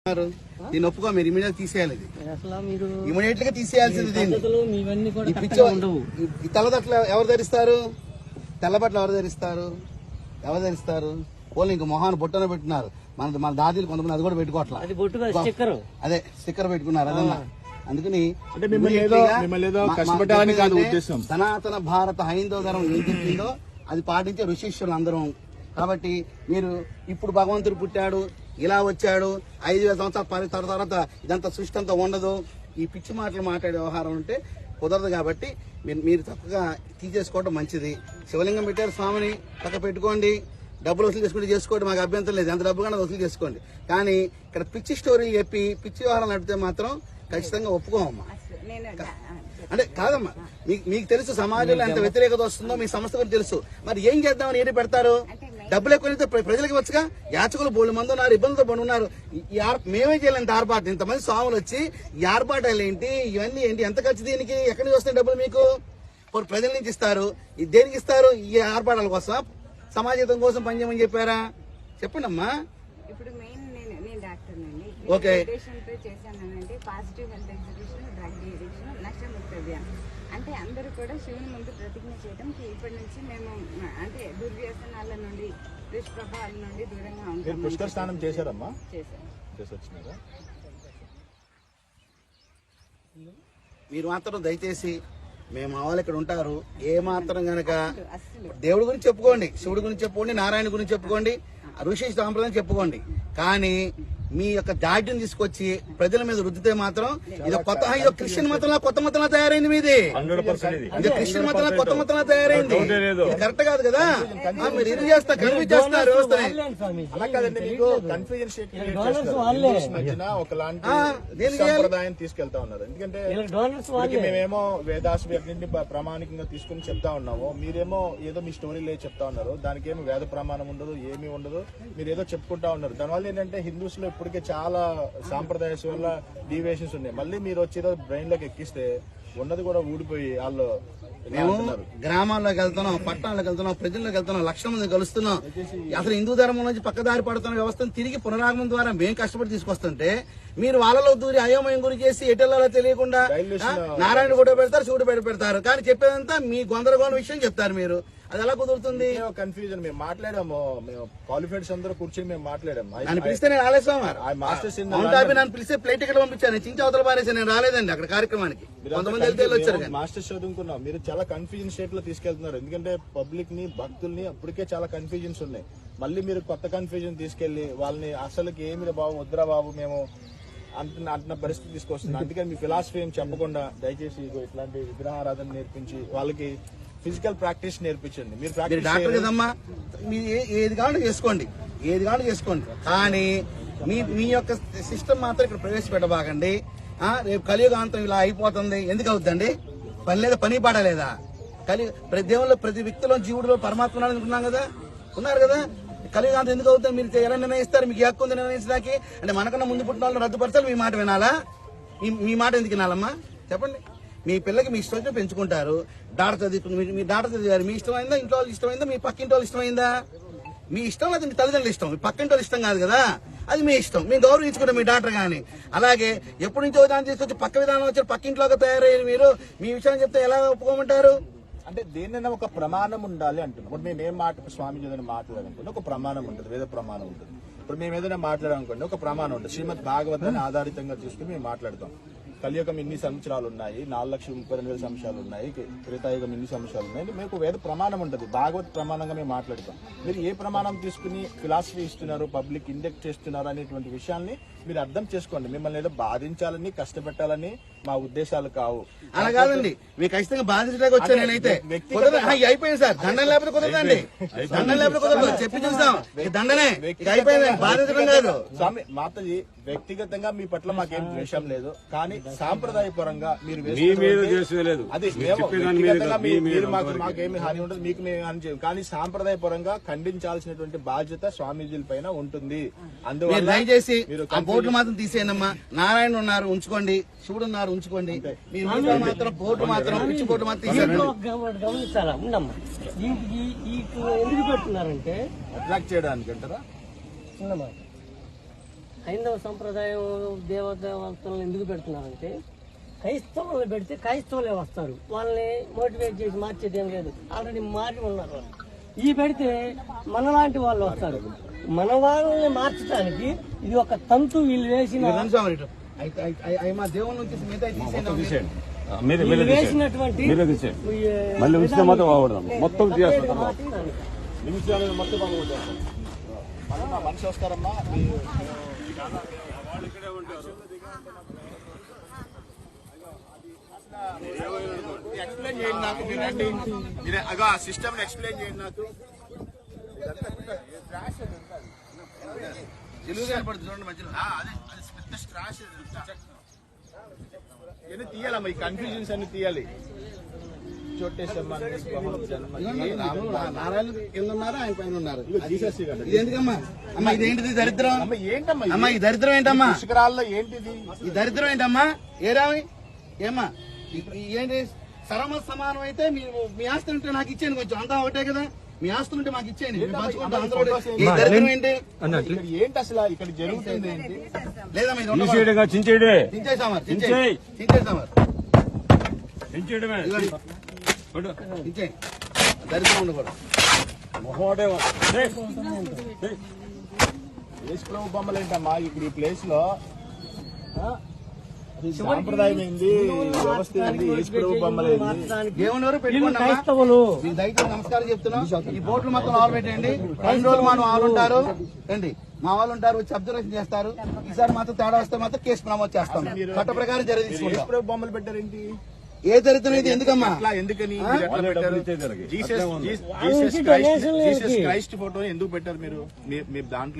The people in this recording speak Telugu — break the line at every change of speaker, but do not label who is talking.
దీన్ని ఒప్పుకో, మీరు ఇమీడియట్ తీసేయాలి. ఇమీడియట్ గా తీసేయాల్సింది దీన్ని. ఈ తెల్లబట్టలు ఎవరు ధరిస్తారు? తెల్లబట్టలు ఎవరు ధరిస్తారు? ఎవరు ధరిస్తారు? పోలీ ఇంక మొహాన్ని బొట్టన పెట్టినారు. మన దాదీలు కొంతమంది అది కూడా పెట్టుకోవట్లా. అదే స్టిక్కర్ పెట్టుకున్నారు. అదన్నా అందుకని సనాతన భారత హైందవ ధర్మం ఏం చెప్పిందో అది పాటించే ఋషీశ్వరులు అందరం. కాబట్టి మీరు ఇప్పుడు భగవంతుడు పుట్టాడు, ఇలా వచ్చాడు, 5000 సంవత్సరాల తర్వాత ఇదంతా సృష్టి అంతా ఉండదు, ఈ పిచ్చి మాటలు మాట్లాడే వ్యవహారం ఉంటే కుదరదు. కాబట్టి మీరు చక్కగా తీసేసుకోవడం మంచిది. శివలింగం పెట్టారు, స్వామిని పక్క పెట్టుకోండి, డబ్బులు వసూలు చేసుకుంటే చేసుకోండి, మాకు అభ్యంతరం లేదు. ఎంత డబ్బు కన్నా వసూలు చేసుకోండి. కానీ ఇక్కడ పిచ్చి స్టోరీ చెప్పి పిచ్చి వ్యవహారం నడిపితే మాత్రం ఖచ్చితంగా ఒప్పుకోమమ్మా. అంటే కాదమ్మా, మీకు తెలుసు సమాజంలో ఎంత వ్యతిరేకత వస్తుందో మీ సంస్థ కూడా తెలుసు. మరి ఏం చేద్దామని ఏంటి పెడతారు? డబ్బులు ఎక్కువ ప్రజలకు వచ్చుగా. యాచకులు బోళ్ళు మంది ఉన్నారు, ఇబ్బందులతో పడి ఉన్నారు. మేమే చేయలేంత ఆర్పాటు, ఇంతమంది స్వాములు వచ్చి ఈ ఆర్పాటాలు ఏంటి, ఇవన్నీ ఏంటి, ఎంత ఖర్చు దీనికి? ఎక్కడి నుంచి వస్తాయి డబ్బులు మీకు? ప్రజల నుంచి ఇస్తారు. దేనికి ఇస్తారు? ఈ ఆర్పాటాల కోసం, సమాజం కోసం పనిచేయమని చెప్పారా? చెప్పండి అమ్మా.
ఇప్పుడు మెయిన్ నేను డాక్టర్ నండి.
ఓకే,
చేశానంటే positive health exhibition, drug addiction, Nasha Mukti Abhiyan. అంటే అందరూ కూడా శివుని ముందు ప్రతిజ్ఞ చేయడం ఇప్పటి నుంచి మేము అంటే దుర్వ్యసనాల నుండి, దుష్ప్రభావాల నుండి దూరంగా ఉంటాం.
పుష్కర స్నానం చేశారమ్మా?
చేశారు.
మీరు మాత్రం దయచేసి మేము వాళ్ళు ఇక్కడ ఉంటారు. ఏ మాత్రం గనక దేవుడి గురించి చెప్పుకోండి, శివుడి గురించి చెప్పుకోండి, నారాయణ గురించి చెప్పుకోండి, ఋషి సాంప్రదాయం చెప్పుకోండి. కానీ మీ యొక్క దాడ్యం తీసుకొచ్చి ప్రజల మీద రుద్దితే మాత్రం ఇది కొత్త క్రిస్టియన్ మతంలో కొత్త మతంలో తయారైంది. మీది ఇది క్రిస్టియన్ మతంలో కొత్త మతంలో తయారైంది. ఇది కరెక్ట్ కాదు కదా. మీరు ఇది చేస్తారు, కన్ఫ్యూజ్ చేస్తున్నారు
సంప్రదాయం తీసుకెళ్తా ఉన్నారు. ఎందుకంటే మేమేమో వేదాస్ ప్రామాణికంగా తీసుకుని చెప్తా ఉన్నాము, మీరేమో ఏదో మీ స్టోరీ లేదు చెప్తా ఉన్నారు. దానికి ఏమో వేద ప్రమాణం ఉండదు, ఏమీ ఉండదు, మీరు ఏదో చెప్పుకుంటా ఉన్నారు. దానివల్ల ఏంటంటే హిందూస్ లో ఇప్పటికే చాలా సాంప్రదాయస్ వల్ల డీవియేషన్స్ ఉన్నాయి. మళ్ళీ మీరు వచ్చి బ్రెయిన్ లోకి ఎక్కిస్తే ఉన్నది కూడా ఊడిపోయి వాళ్ళు.
మేము గ్రామాల్లోకి వెళ్తున్నాం, పట్టణాలకు వెళ్తున్నాం, ప్రజల్లోకి వెళ్తున్నాం, లక్షల మంది కలుస్తున్నాం. అసలు హిందూ ధర్మం నుంచి పక్కదారి పడుతున్న వ్యవస్థను తిరిగి పునరాగమనం ద్వారా మేము కష్టపడి తీసుకొస్తుంటే మీరు వాళ్ళలో దూరి అయోమయం గురి చేసి ఎటెల్లాలో తెలియకుండా నారాయణ ఫోటో పెడతారు, శివుడు పెడతారు. కానీ చెప్పేదంతా మీ గందరగోళం విషయం చెప్తారు. మీరు అది ఎలా కుదురుతుంది?
కన్ఫ్యూజన్. మేము మాట్లాడాము, మేము క్వాలిఫైడ్స్ అందరూ కూర్చొని మేము మాట్లాడాము.
నన్ను పిలిస్తే నేను రాలేదు. నన్ను పిలిస్తే ప్లేట్ టికెట్ పంపించాను, చించి అవతల పారేసి నేను రాలేదండి అక్కడ కార్యక్రమానికి. కొంతమంది వచ్చారు.
మాస్టర్స్ చదువుకున్నాం, మీరు చాలా కన్ఫ్యూజన్ స్టేట్ లో తీసుకెళ్తున్నారు. ఎందుకంటే పబ్లిక్ ని, భక్తుల్ని అప్పటికే చాలా కన్ఫ్యూజన్స్ ఉన్నాయి. మళ్ళీ మీరు కొత్త కన్ఫ్యూజన్ తీసుకెళ్లి వాళ్ళని అసలుకి ఏమి బాబు వద్దురా బాబు మేము అంటున్న పరిస్థితి తీసుకొస్తుంది. అందుకని మీ ఫిలాసఫీ ఏం చెప్పకుండా దయచేసి ఇట్లాంటి విగ్రహారాధన నేర్పించి వాళ్ళకి ఫిజికల్ ప్రాక్టీస్ నేర్పించండి. మీరు
డాక్టర్ కదమ్మా, ఏది కావాలో చేసుకోండి, ఏది కావాలో చేసుకోండి. కానీ మీ యొక్క సిస్టమ్ మాత్రం ఇక్కడ ప్రవేశపెట్టబాకండి. రేపు కలియుగాంతం ఇలా అయిపోతుంది. ఎందుకు అవుతుందండి? పని లేదా, పని పాడలేదా? ప్రతి దేవుళ్ళు, ప్రతి వ్యక్తిలో జీవుడిలో పరమాత్మ అనుకున్నాం కదా, ఉన్నారు కదా. కలియుగాంతం ఎందుకు అవుతుంది? మీరు ఎలా నిర్ణయిస్తారు? మీకు హక్కు ఉంది నిర్ణయించడానికి. అంటే మనకన్నా ముందు పుట్టిన వాళ్ళని రద్దుపరచాలి, మీ మాట వినాలా? మీ మాట ఎందుకు వినాలమ్మా? చెప్పండి. మీ పిల్లకి మీ ఇష్టం పెంచుకుంటారు. డాక్టర్ చదువుకుని మీ డాక్టర్ చదివారు, మీ ఇష్టమైందా? ఇంట్లో వాళ్ళు ఇష్టమైందా? మీ పక్కింటి వాళ్ళు ఇష్టమైందా? మీ ఇష్టం లేదా మీ తల్లిదండ్రులు ఇష్టం, మీ పక్కింటి వాళ్ళు ఇష్టం కాదు కదా. అది మీ ఇష్టం, మేము గౌరవించుకుంటాం మీ డాక్టర్ గాని. అలాగే ఎప్పటి నుంచో విధానం తీసుకొచ్చి పక్క విధానం వచ్చి పక్కింట్లోకి తయారయ్యారు. మీరు మీ విషయం చెప్తే ఎలా ఒప్పుకోమంటారు?
అంటే దేన్నైనా ఒక ప్రమాణం ఉండాలి అంటున్నాం. ఇప్పుడు మేము ఏం స్వామి ఏదైనా మాట్లాడాలనుకోండి, ఒక ప్రమాణం ఉంటుంది, వేద ప్రమాణం ఉంటుంది. ఇప్పుడు మేము ఏదైనా మాట్లాడాలనుకోండి, ఒక ప్రమాణం ఉంటుంది. శ్రీమద్ భాగవతాన్ని ఆధారితంగా తీసుకుని మేము మాట్లాడతాం. కలియుగం ఇన్ని సంవత్సరాలు ఉన్నాయి, 4,32,000 సంవత్సరాలు ఉన్నాయి, త్రేతాయుగం ఇన్ని సంవత్సరాలు ఉన్నాయి. మీకు వేద ప్రమాణం ఉంటుంది, భాగవత్ ప్రమాణంగా మేము మాట్లాడతాం. మీరు ఏ ప్రమాణం తీసుకుని ఫిలాసఫీ ఇస్తున్నారు, పబ్లిక్ ఇండెక్ట్ చేస్తున్నారు అనేటువంటి విషయాన్ని మీరు అర్థం చేసుకోండి. మిమ్మల్ని ఏదో బాధించాలని, కష్టపెట్టాలని మా ఉద్దేశాలు కావు.
అలా కాదండి, మీకు ఖచ్చితంగా బాధించడానికి వచ్చా. నేనైతే అయిపోయింది సార్, దండం లేకపోతే కుదరదండి, దండం లేకపోతే కుదరదు. చెప్పి చూస్తాం, దండనే అయిపోయింది, బాధించడం కాదు.
స్వామి మాతజీ, వ్యక్తిగతంగా మీ పట్ల మాకేం ద్వేషం లేదు, కానీ సాంప్రదాయపరంగా మీరు మాకేమి హాని ఉండదు, మీకు మేము హాని చేయం. కానీ సాంప్రదాయపరంగా ఖండించాల్సినటువంటి బాధ్యత స్వామీజీల పైన ఉంటుంది. అందువల్ల
దయచేసి బోర్డు మాత్రం తీసేయనమ్మా. నారాయణ ఉన్నారు ఉంచుకోండి, శివుడు ఉన్నారు ఉంచుకోండి. మీరు మాత్రం బోర్డు మాత్రం పిచ్చి బోర్డు మాత్రం తీసేయండి.
ఎందుకు పెడుతున్నారంటే అట్రాక్ట్ చేయడానికి అంటారా?
హైందవ సంప్రదాయం దేవతలను ఎందుకు పెడుతున్నారంటే క్రైస్తవులు పెడితే క్రైస్తవులే వస్తారు, వాళ్ళని మోటివేట్ చేసి మార్చేది ఏం లేదు, ఆల్రెడీ మారి ఉన్నారు వాళ్ళు. ఈ పెడితే మనలాంటి వాళ్ళు వస్తారు. మన వాళ్ళని మార్చడానికి ఇది ఒక తంతు వీళ్ళు వేసిన
మా దేవుని నుంచి మిగతా తీసేయండి.
వీళ్ళు వేసినటువంటి
మళ్ళీ ఉంచితే మొత్తం బాగుపడదాం, మొత్తం తీసేస్తాం.
నిమిషాలు మొత్తం బాగుంటారు. మనిషి వస్తారమ్మా ఎక్స్ప్లెయిన్ చేయండి నాకు. మీరు రండి, మీరు అగో ఆ సిస్టమ్ ఎక్స్ప్లెయిన్ చేయండి నాకు.
చూడండి మధ్యలో
అదే పెద్ద స్ట్రాష్ ఇవన్నీ తీయాలమ్మా, ఈ కన్ఫ్యూజన్స్ అన్ని తీయాలి. చోటేశమ్మ
నారాయణ కింద ఉన్నారు, ఆయన పైన ఉన్నారు.
జీసస్
ఇది ఎందుకమ్మా? అమ్మా ఇదేంటిది దరిద్రం?
అమ్మ ఏంటమ్మా
అమ్మా ఈ దరిద్రం ఏంటమ్మా?
పుష్కరాల్లో ఏంటిది
ఈ దరిద్రం ఏంటమ్మా? ఏరామి ఏమ్మా ఏంటి? సరమ సమానం అయితే మీ ఆస్తి ఉంటే నాకు ఇచ్చేయండి, కొంచెం అంతా ఒకటే కదా. మీ ఆస్తులు ఉంటే మాకు ఇచ్చేయండి, మేము పంచుకుంటాం అందరూ. ఈ దరిద్రం ఏంటి?
ఇక్కడ ఏంటి అసలు ఇక్కడ జరుగుతుంది ఏంటి?
లేదమ్మా ఇది
చించేయడే
దించేసామారు
చించేయ్.
దించేసామారు
చించేయడమే.
దించేయి. దరిద్రం ఉండకూడదు.
మొహోడే
యేసు ప్రభు బొమ్మలు ఏంటమ్మా ఇక్కడ ఈ ప్లేస్ లో? సాంప్రదాయం ఏంది, వ్యవస్థ ఏంది, యేసు ప్రభు బొమ్మలు ఏంది?
దేవుని వరకు పెట్టుకోండి.
క్రైస్తవులు
మీకు దయచేసి నమస్కారం చెప్తున్నాం. ఈ బోట్లు మొత్తం ఆలు పెట్టండి. 2 రోజులు మనం వాళ్ళు ఉంటారు రండి, మా వాళ్ళు ఉంటారు, వచ్చి అబ్జర్వేషన్ చేస్తారు. ఈసారి మాత్రం తేడా వస్తే మాత్రం కేసు నమోదు చేస్తాం, చట్ట ప్రకారం చర్య
యేసు
తీసుకుంటాం.
ప్రభు బొమ్మలు పెట్టారేంటి?
ఏ దరిద్రం ఇది ఎందుకమ్మా?
అట్లా ఎందుకని మీరు ఎట్లా పెట్టారు? జీసస్
నుంచి డొనేషన్లు
జీసస్ క్రైస్ట్ ఫోటోని ఎందుకు పెట్టారు మీరు? మీ దాంట్లో